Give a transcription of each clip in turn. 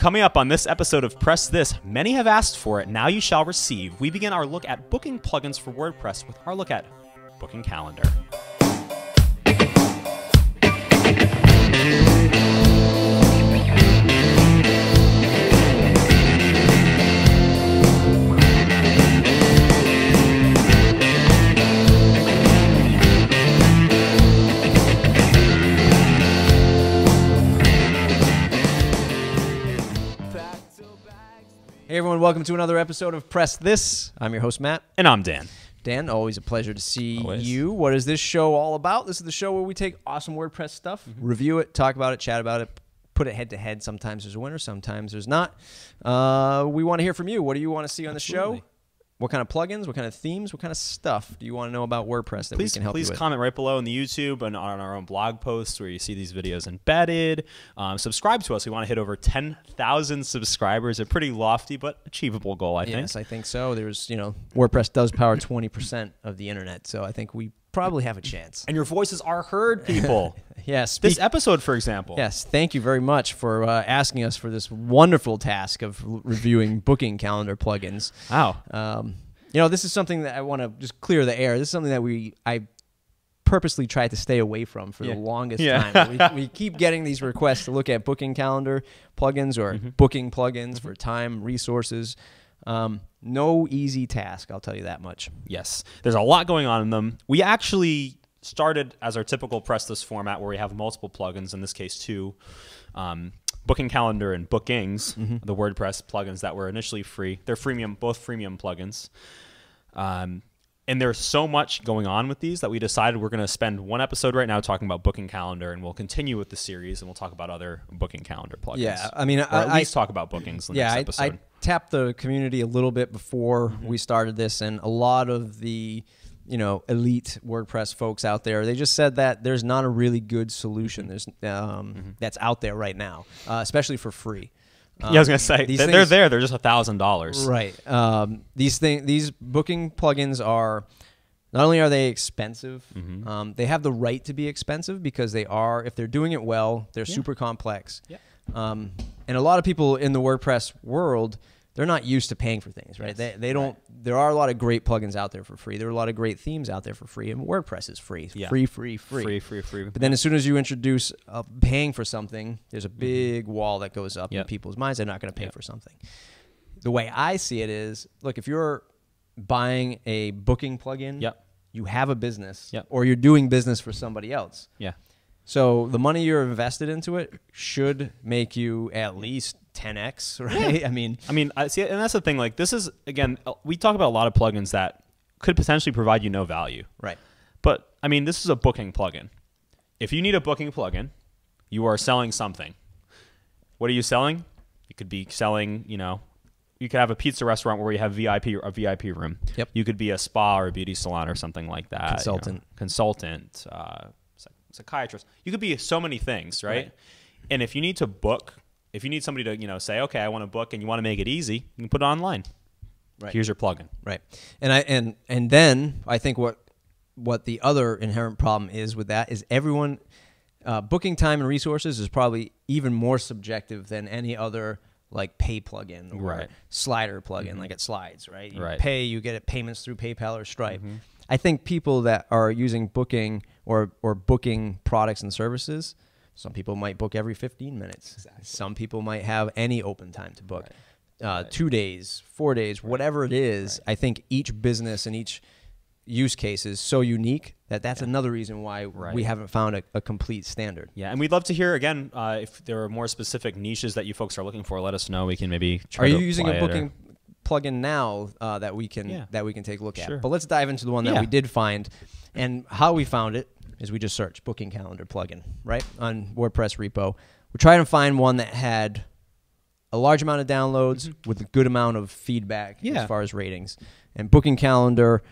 Coming up on this episode of Press This, many have asked for it, now you shall receive. We begin our look at booking plugins for WordPress with our look at Booking Calendar. Hey everyone, welcome to another episode of Press This. I'm your host, Matt. And I'm Dan. Dan, always a pleasure to see Always. you. What is this show all about? This is the show where we take awesome WordPress stuff, review it, talk about it, chat about it, put it head to head. Sometimes there's a winner, sometimes there's not. We want to hear from you. What do you want to see on the show? What kind of plugins, what kind of themes, what kind of stuff do you want to know about WordPress that we can help you with? Please comment right below in the YouTube and on our own blog posts where you see these videos embedded. Subscribe to us. We want to hit over 10,000 subscribers. A pretty lofty but achievable goal, I think. Yes, I think so. There's, WordPress does power 20% of the internet, so I think we probably have a chance. And your voices are heard, people. Yes. This episode, for example. Yes. Thank you very much for asking us for this wonderful task of reviewing booking calendar plugins. Wow. This is something that I want to just clear the air. This is something that I purposely tried to stay away from for the longest time. We keep getting these requests to look at booking calendar plugins or booking plugins for time, resources. No easy task, I'll tell you that much. Yes. There's a lot going on in them. We actually started as our typical PressThis format where we have multiple plugins, in this case two, Booking Calendar and Bookings, the WordPress plugins that were initially free. They're freemium, both freemium plugins. And there's so much going on with these that we decided we're going to spend one episode right now talking about Booking Calendar, and we'll continue with the series, and we'll talk about other Booking Calendar plugins. Yeah, I mean, or at least talk about bookings in the next episode. I tapped the community a little bit before we started this, and a lot of the elite WordPress folks out there, they just said that there's not a really good solution that's out there right now, especially for free. I was going to say, they're there. They're just $1,000. Right. These booking plugins are, not only are they expensive, they have the right to be expensive because they are, if they're doing it well, they're super complex. Yeah. And a lot of people in the WordPress world, they're not used to paying for things, right? Yes. They don't. There are a lot of great plugins out there for free. There are a lot of great themes out there for free, and WordPress is free. Yeah. Free. But then as soon as you introduce paying for something, there's a big wall that goes up in people's minds. They're not going to pay for something. The way I see it is, look, if you're buying a booking plugin, you have a business, or you're doing business for somebody else. Yeah. So the money you're invested into it should make you at least 10x, right? Yeah. I mean, I see, and that's the thing. Like, this is, again, we talk about a lot of plugins that could potentially provide you no value, right? But I mean, this is a booking plugin. If you need a booking plugin, you are selling something. What are you selling? You could be selling, you could have a pizza restaurant where you have a VIP room. Yep. You could be a spa or a beauty salon or something like that. Consultant. Psychiatrist. You could be so many things, right? And if you need to book, if you need somebody to say, okay, I want to book, and you want to make it easy, you can put it online. Right. Here's your plugin. Right. And then I think what the other inherent problem is with that is everyone booking time and resources is probably even more subjective than any other like pay plugin or slider plugin like it slides, right? You pay, you get it payments through PayPal or Stripe. I think people that are using booking or booking products and services, some people might book every 15 minutes. Exactly. Some people might have any open time to book. 2 days, 4 days, whatever it is. I think each business and each use case is so unique that's another reason why we haven't found a complete standard. Yeah, and we'd love to hear, again, if there are more specific niches that you folks are looking for, let us know. We can maybe try to Are you using a booking plugin now that we can take a look at? But let's dive into the one that we did find. And how we found it is we just searched Booking Calendar plugin, right, on WordPress repo. We're trying to find one that had a large amount of downloads with a good amount of feedback as far as ratings. And Booking Calendar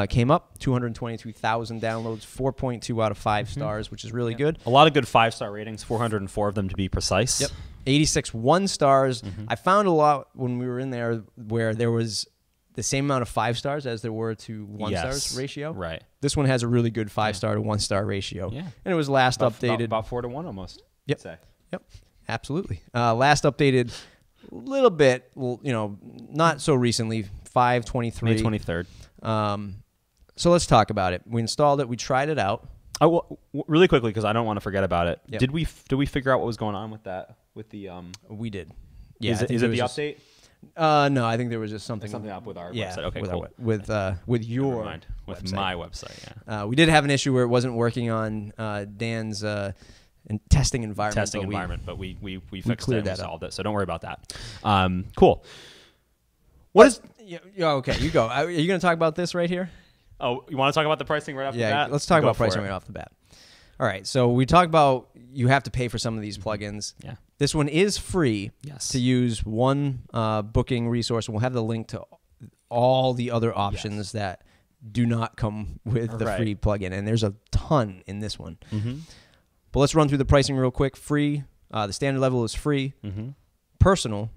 came up, 222,000 downloads, 4.2 out of 5 stars, which is really good. A lot of good 5-star ratings, 404 of them to be precise. Yep. 86 1-stars. I found a lot when we were in there where there was the same amount of 5 stars as there were to 1-stars ratio. Right. This one has a really good 5-star to 1-star ratio. Yeah. And it was last updated. About 4 to 1 almost. Yep. Yep. Absolutely. Last updated a little bit, well, not so recently, 5/23. May 23rd. So let's talk about it. We installed it. We tried it out. Oh, well, really quickly, because I don't want to forget about it. Yep. Did we figure out what was going on with that? With the We did. Yeah. Is it the update? No, I think there was just something up with our yeah, website. Okay, with cool. With your Never mind. With website. my website. Yeah. We did have an issue where it wasn't working on Dan's testing environment. But we fixed cleared it and that we up. solved it. So don't worry about that. Cool. What is? Yeah, okay, you go. Are you going to talk about this right here? Oh, you want to talk about the pricing right off the bat? Yeah, let's talk Go about for pricing it. right off the bat. All right, so we talked about you have to pay for some of these plugins. Yeah. This one is free Yes. to use one booking resource. We'll have the link to all the other options that do not come with the free plugin, and there's a ton in this one. Mm-hmm. But let's run through the pricing real quick. Free, the standard level is free. Mm-hmm. Personal,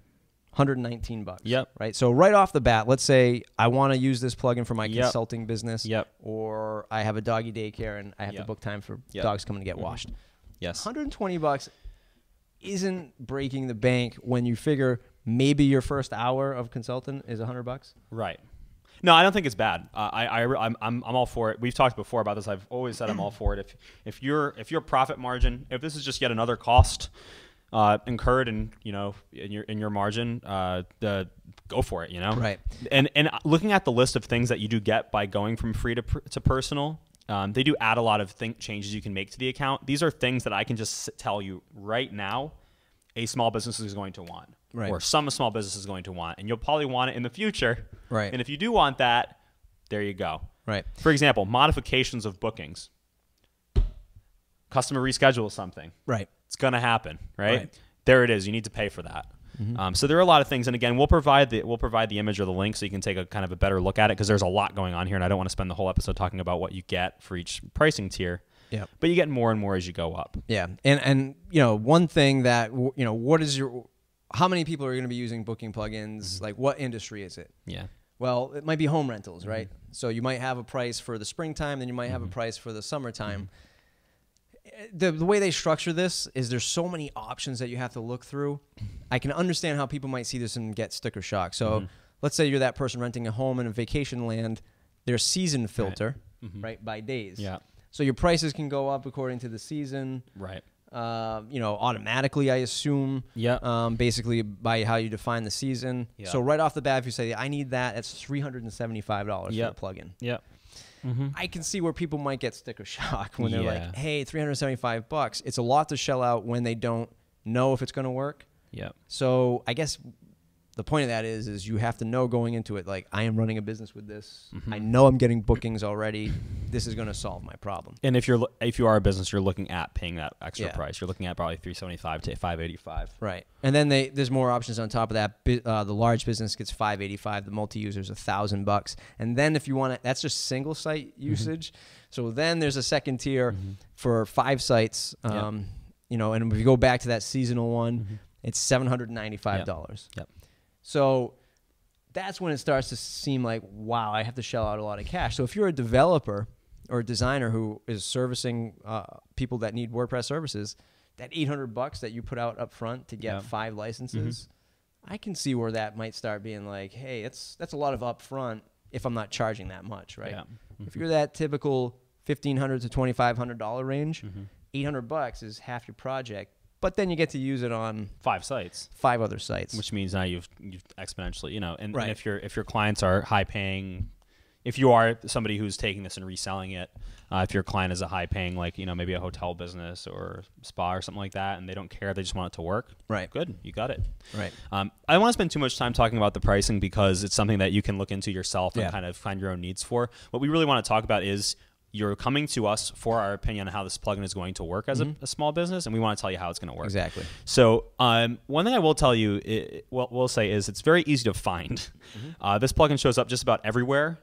$119. Yep. Right. So right off the bat, let's say I want to use this plugin for my Yep. consulting business. Yep. Or I have a doggy daycare and I have to Yep. book time for Yep. dogs coming to get washed. Yes. $120 isn't breaking the bank when you figure maybe your first hour of consultant is $100. Right. No, I don't think it's bad. I'm all for it. We've talked before about this. I've always said I'm all for it. If your profit margin, if this is just yet another cost incurred in your margin, go for it. Right. And looking at the list of things that you do get by going from free to personal, they do add a lot of changes you can make to the account. These are things that I can just tell you right now a small business is going to want. Right. Or some small business is going to want. And you'll probably want it in the future. Right. And if you do want that, there you go. Right. For example, modifications of bookings. Customer reschedules something. Right. It's going to happen, right? Right. There it is. You need to pay for that. Mm-hmm. So there are a lot of things, and again, we'll provide the image or the link so you can take a kind of a better look at it, because there's a lot going on here, and I don't want to spend the whole episode talking about what you get for each pricing tier. Yeah. But you get more and more as you go up. Yeah. And one thing that how many people are going to be using booking plugins? Mm-hmm. Like, what industry is it? Yeah. Well, it might be home rentals, right? So you might have a price for the springtime, then you might have a price for the summertime. The way they structure this is there's so many options that you have to look through. I can understand how people might see this and get sticker shock. So let's say you're that person renting a home in a vacation land. There's season filter, right, by days. Yeah. So your prices can go up according to the season. Right. Automatically, I assume. Yeah. Basically, by how you define the season. Yeah. So right off the bat, if you say I need that, it's $375 Yep. for the plugin. Yeah. I can see where people might get sticker shock when they're Yeah. like, "Hey, $375. It's a lot to shell out when they don't know if it's going to work." Yeah. So I guess the point of that is you have to know going into it, like, I am running a business with this. I know I'm getting bookings already. This is going to solve my problem. And if you are a business, you're looking at paying that extra Yeah. price. You're looking at probably $375 to $585. Right. And then there's more options on top of that. The large business gets $585. The multi-user's $1,000. And then if you want to, that's just single site usage. So then there's a second tier for 5 sites. And if you go back to that seasonal one, it's $795. Yep. So that's when it starts to seem like, wow, I have to shell out a lot of cash. So if you're a developer or a designer who is servicing people that need WordPress services, that $800 that you put out up front to get 5 licenses, I can see where that might start being like, hey, that's a lot of upfront if I'm not charging that much, right? Yeah. If you're that typical $1,500 to $2,500 range, $800 is half your project. But then you get to use it on 5 sites, 5 other sites, which means now you've exponentially, and Right. if your clients are high paying, if you are somebody who's taking this and reselling it, if your client is a high paying, like, maybe a hotel business or spa or something like that, and they don't care, they just want it to work. Right. Good. You got it. Right. I don't want to spend too much time talking about the pricing because it's something that you can look into yourself and Yeah. kind of find your own needs for. What we really want to talk about is you're coming to us for our opinion on how this plugin is going to work as a small business, and we want to tell you how it's going to work. Exactly. So one thing I will tell you, we'll say is it's very easy to find. This plugin shows up just about everywhere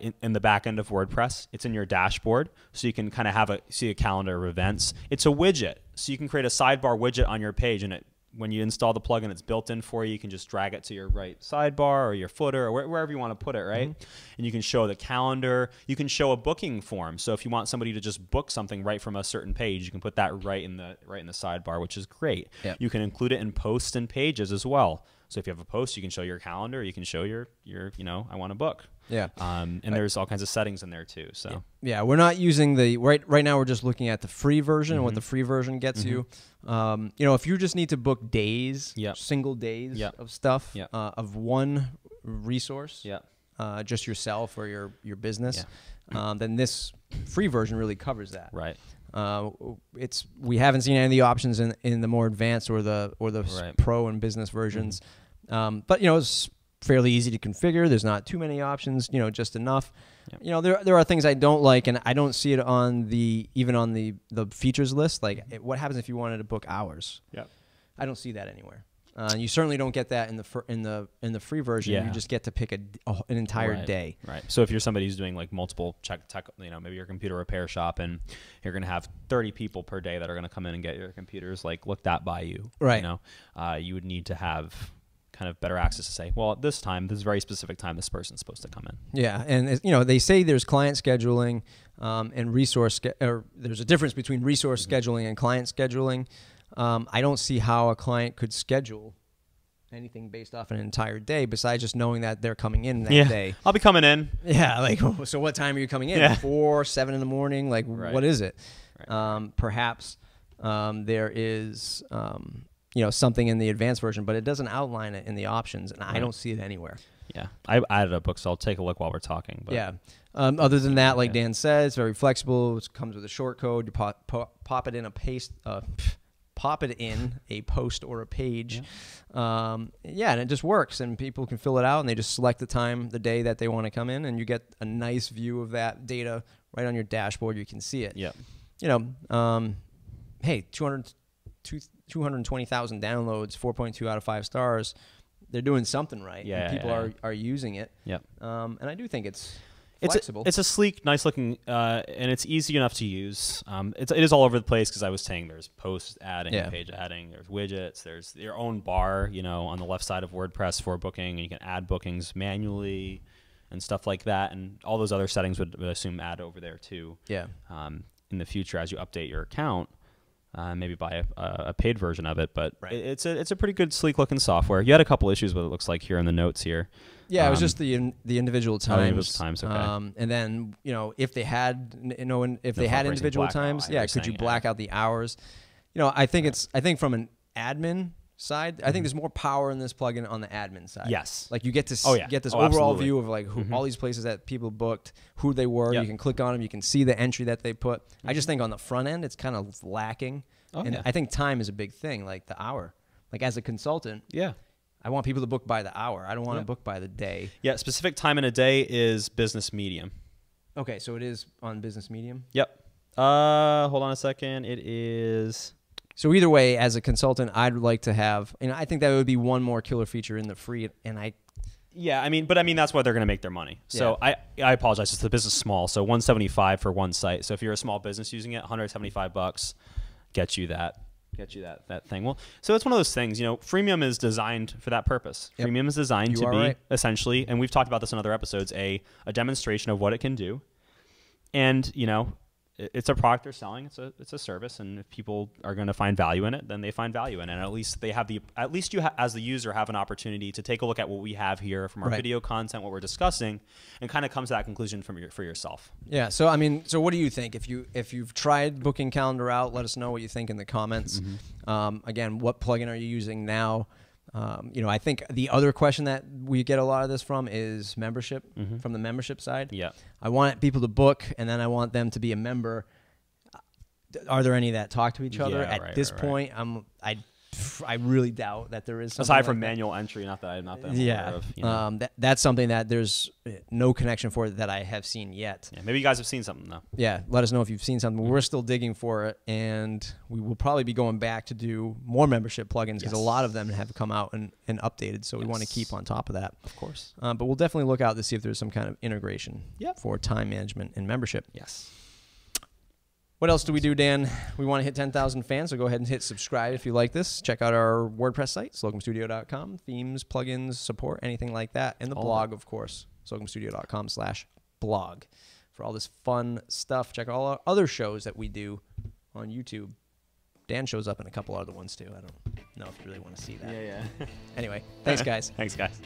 in the back end of WordPress. It's in your dashboard, so you can kind of see a calendar of events. It's a widget, so you can create a sidebar widget on your page, and it when you install the plugin, it's built in for you. You can just drag it to your right sidebar or your footer or wherever you want to put it, right? And you can show the calendar. You can show a booking form. So if you want somebody to just book something right from a certain page, you can put that right in the sidebar, which is great. Yep. You can include it in posts and pages as well. So if you have a post, you can show your calendar. You can show your I want to book. Yeah. And there's all kinds of settings in there too. So yeah, we're not using the right now. We're just looking at the free version and what the free version gets you. If you just need to book days, single days of stuff of one resource, just yourself or your business, then this free version really covers that. Right. We haven't seen any of the options in the more advanced or the pro and business versions, but it's fairly easy to configure. There's not too many options, just enough. There are things I don't like, and I don't see it on even on the features list. Like, what happens if you wanted to book hours? I don't see that anywhere. You certainly don't get that in the free version. You just get to pick an entire day. Right. So if you're somebody who's doing like multiple tech, maybe you're a computer repair shop, and you're going to have 30 people per day that are going to come in and get your computers like looked at by you. Right. You would need to have kind of better access to say, well, at this very specific time, this person's supposed to come in. Yeah, and they say there's client scheduling and resource. Or there's a difference between resource scheduling and client scheduling. I don't see how a client could schedule anything based off an entire day besides just knowing that they're coming in that day. I'll be coming in. Yeah, like, so what time are you coming in? 4, 7 in the morning? Like, what is it? Perhaps there is something in the advanced version, but it doesn't outline it in the options, and I don't see it anywhere. Yeah, I added a book, so I'll take a look while we're talking. But yeah. Other than that, like Dan says, very flexible. It comes with a short code. You pop it in a paste. Pop it in a post or a page. And it just works, and people can fill it out, and they just select the day that they want to come in, and you get a nice view of that data right on your dashboard. You can see it. Yeah. Hey, 220,000 downloads, 4.2 out of 5 stars. They're doing something right. Yeah. And people are using it. Yep. And I do think it's flexible. It's a sleek, nice looking, and it's easy enough to use. It is all over the place because I was saying there's post adding, page adding, there's widgets, there's your own bar, on the left side of WordPress for booking, and you can add bookings manually and stuff like that, and all those other settings would assume add over there too. Yeah. In the future, as you update your account, maybe buy a paid version of it, but it's a pretty good, sleek looking software. You had a couple issues with it, looks like, here in the notes here. Yeah, it was just the individual times. Okay. And then if they had individual times, could you black out the hours? I think from an admin side, I think there's more power in this plugin on the admin side. Yes. Like you get to get this overall absolutely. view of like all these places that people booked, who they were. You can click on them. You can see the entry that they put. I just think on the front end, it's kind of lacking. I think time is a big thing, like the hour. Like as a consultant, I want people to book by the hour. I don't want to book by the day. Yeah, specific time in a day is business medium. Okay, so it is on business medium? Yep. Hold on a second. It is... So either way, as a consultant, I'd like to have... I think that would be one more killer feature in the free, and I... Yeah, I mean that's why they're going to make their money. So I apologize. It's the business small, so $175 for one site. So if you're a small business using it, $175 gets you that thing. Well, so it's one of those things, freemium is designed for that purpose. Yep. Freemium is designed to be essentially, and we've talked about this in other episodes, a demonstration of what it can do. And, it's a product they're selling. It's a service, and if people are going to find value in it, then they find value in it. And at least you as the user have an opportunity to take a look at what we have here from our video content, what we're discussing, and kind of come to that conclusion for yourself. Yeah. So so what do you think? If you've tried Booking Calendar out, let us know what you think in the comments. Again, what plugin are you using now? I think the other question that we get a lot of this from is membership, from the membership side. Yeah. I want people to book, and then I want them to be a member. Are there any that talk to each other? At this point, I really doubt that there is something aside from like manual entry, not that I'm aware of. That's something that there's no connection for that I have seen yet. Yeah, maybe you guys have seen something though. Yeah, let us know if you've seen something. We're still digging for it, and we will probably be going back to do more membership plugins because a lot of them have come out and updated. So we want to keep on top of that, of course. But we'll definitely look out to see if there's some kind of integration for time management and membership. Yes. What else do we do, Dan? We want to hit 10,000 fans, so go ahead and hit subscribe if you like this. Check out our WordPress site, slocumstudio.com. Themes, plugins, support, anything like that. And the blog, of course, slocumstudio.com/blog. For all this fun stuff, check out all our other shows that we do on YouTube. Dan shows up in a couple other ones, too. I don't know if you really want to see that. Yeah. Anyway, thanks, guys. Thanks, guys.